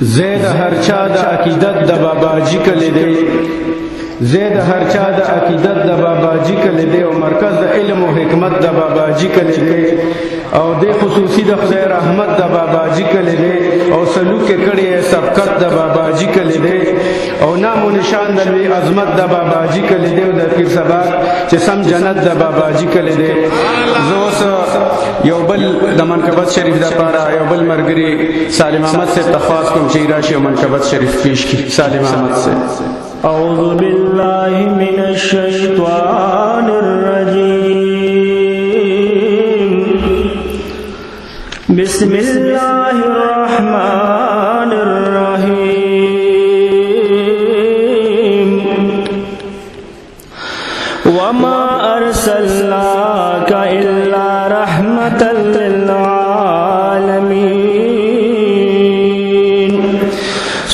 زید هر چا د عقیدت د باباجي کلی دی زید هر چا د عقیدت د باباجي کلی دی او مرکز د علم او حکمت د باباجي کلی دی او د خصوصي د خدای رحمت د باباجي کلی دی او سلوک کړي سبقت د باباجي کلی دی او نام او نشان د لوی عظمت د باباجي کلی دی او د پیر سبا چې سم جنت د باباجي کلی دی زوس یو بل د منقبت شریف د پاره یو بل مرګري سالم احمد سے تخواص کوم چې راشي منقبت شریف پیش کی سالم احمد سے اعوذ باللہ من الشیطان الرجیم بسم اللہ الرحمن الرحیم وما ارسلناک الا رحمتا للعالمین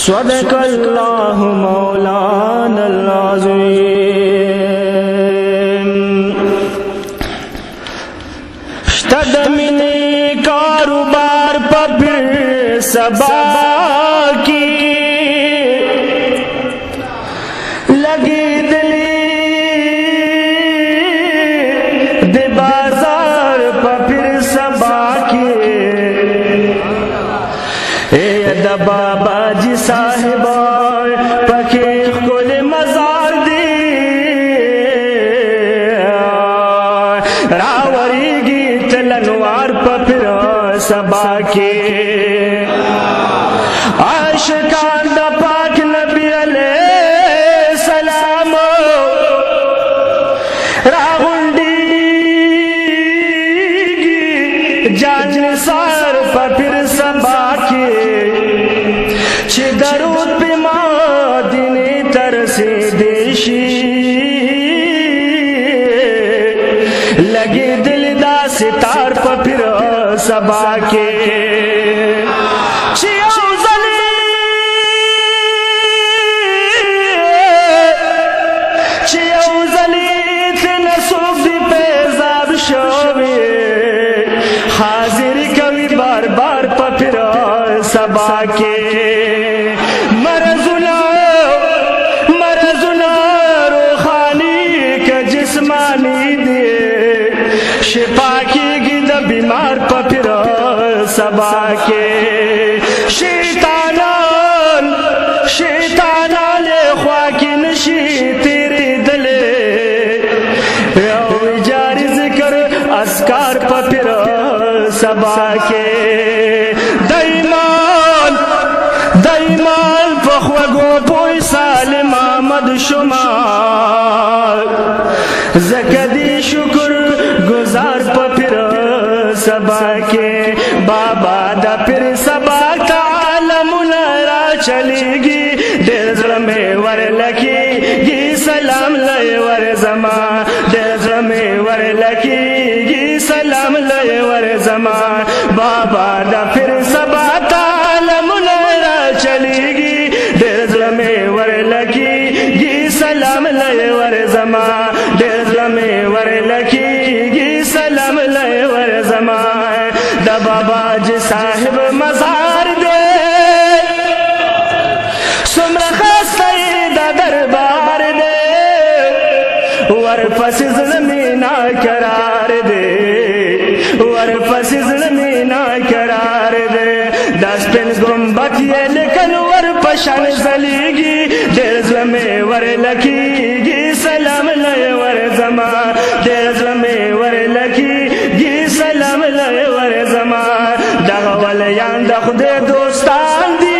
صدق اللہ مولانا العظیم اشتد من کاروبار پر سبا کی لگی دلی دے بازار پر سبا کی اے دا بابا جی صاحب پکے کل مزار دی راوری گی تلنوار پپر سبا کے عاشقان دا پاک نبی علیہ السلام راغنڈی گی جان سار پپر سبا کے چھ درود پہ مدینے ترسے دیشی لگے دل دا ستار پہ پھر سبا کے چھ اوزلی تھے نصوب دی پیزاب شوی حاضر کبھی بار بار پہ پھر سبا کے مرزنا روحانی کا جسمانی دے شفا کی گی دا بیمار پہ پھر سبا کے شیطانان خواکی نشی تیرے دلے او جاری ذکر اذکار پہ پھر سبا کے دایمان پخوگو پوی سالم آمد شمار زکدی شکر گزار پا پھر سبا کے بابا دا پھر سبا تعالم نرا چلی گی دل ظلمے ور لکی گی سلام لئے ور زمان دل ظلمے ور لکی گی سلام لئے ور زمان بابا دا پھر سبا تعالم نرا چلی گی دل ظلمے ور لکی گی سلام لئے ور زمان دل ظلمے ور لکی گی سلام لئے ور زمان دا بابا جی صاحب مزار دے سمرخ سید دربار دے ور پس ظلمینا قرار دے ور پس ظلمینا قرار دے دس پن گمبت یہ لکن ور پشان زلیگی دیر ظلمے ور لکی گی سلام لئے ور زمان دیر ظلمے ور لکی گی سلام لئے ور زمان دغولیان دخد دوستان دی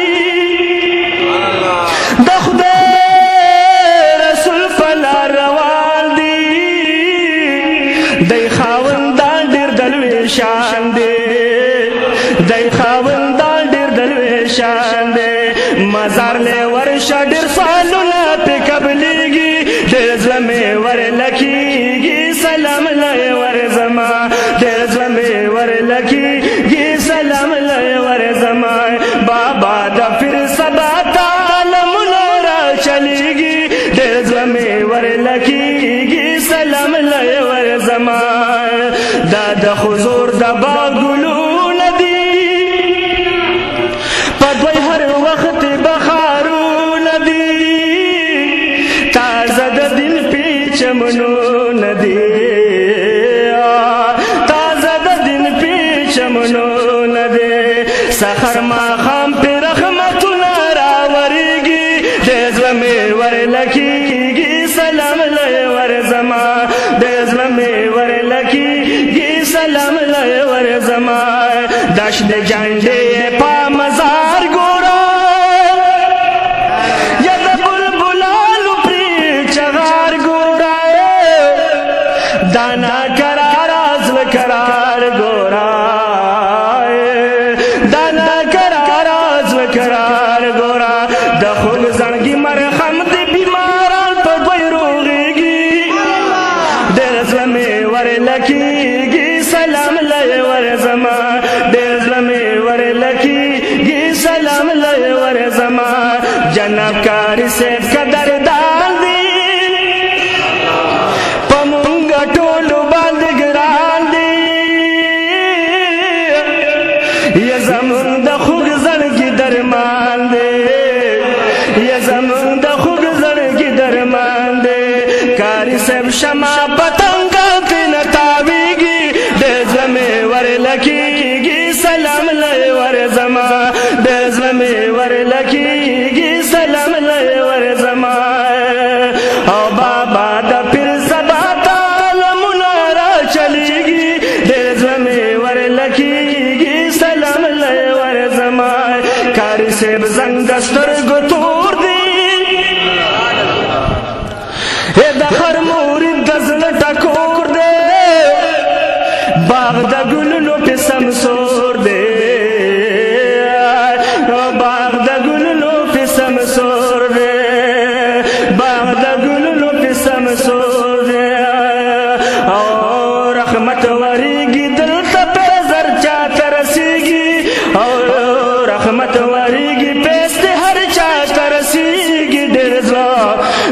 دخد رسول فلا روان دی دی خاوندان دیر دلوی شان دی دی خاوندان دیر دلوی شان دی مزار لے ورشا دیر سالونا پی قبلیگی دیر زلمے ور لکیگی سلام لئے ور زمان دیر زلمے ور لکیگی سلام لئے ور زمان بابا دا پھر سبا تعالم نورا چلیگی دیر زلمے ور لکیگی سلام لئے ور زمان دا دا خضور دا باغلون دی پا دوی ہر وقت ورلکیږي سلام لای ورزما د زړه مې ورلکیږي سلام لای ورزما داش د جانډې په مزار ګورا یا د بلبلانو پرې چغار ګورا دانا کرار ازل کرار ګورا دانا کرار ازل کرار ګورا د خل زړګي مرهم د بیماران په دوی روغيږي د زړه مې ورلکیږي سلام لای ورزما د زړه مې ورلکیږي سلام لای ورزما جناب کاری سے قدردان دی پمونګ ټولو باندې ګران دی یا زمون د خوږ زړګي درمان دی یا زمون د خوږ زړګي درمان دی کاری صاحب شمع پتنګ تن تاویږي د زړه مې ورلکیږي سلام لای ورزما د زړه مې ورلکیږي سلام لای ورزما او بابا د پیر سبا تعلمونه را چلیږي د زړه مې ورلکیږي سلام لای ورزما کاری صاحب زنګ سترګو تور دی د هر مورید د زړه ټکور دی باغ د ګلونو په سمسور دی باغ د ګلونو په سمسور دی باغ د ګلونو په سمسور دی او رحمت وریږي دلته په زر چاته رسیږي او رحمت وریږي پست هر چاته رسیږي ډېر زړه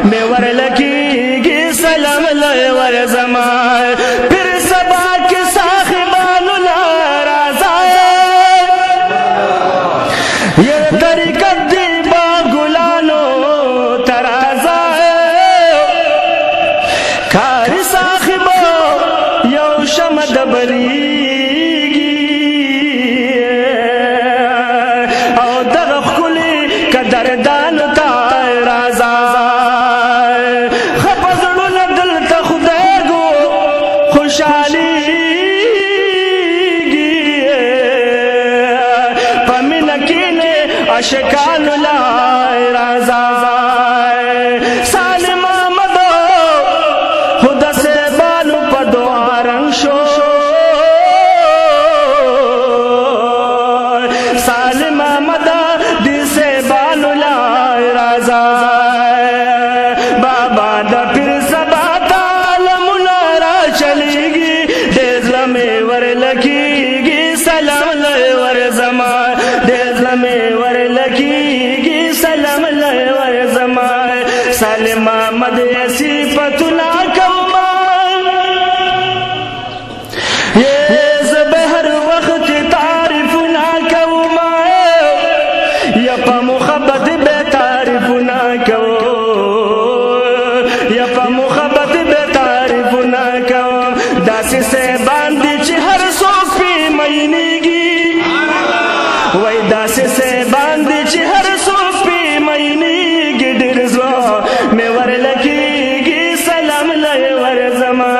مې ورلکیږي سلام لای ورزما پیر سبا کې صاحبانو ناراضه یا طریقت دی با ګلانو ترازه کاری صاحبو یو شمع د بلیږي او دغه ښکلي قدردانو ته راځه خوشحالیږي پمینه کینه عاشقانو لای رضا سالم احمد خدا سے بالو په دعا رنگ شو سالم احمد دې سے بالو لای رضا بابا د پیر سبا چلیږي د زړه مې ورلکیږي سلام لای ورزما د زړه مې ورلکیږي سلام لای ورزما سالم احمد صفتنا کوما یہ زبهر وخت تعریفنا کوما یا په محبت به تعریفنا کوما یا په محبت به تعریفنا کوم داسې سه باندې چې هر څوک پې مینېږي وای داسې سه باندې چې هر څوک پې مینېږي ډېر زړه مې ورلکیږي سلام لای ورزما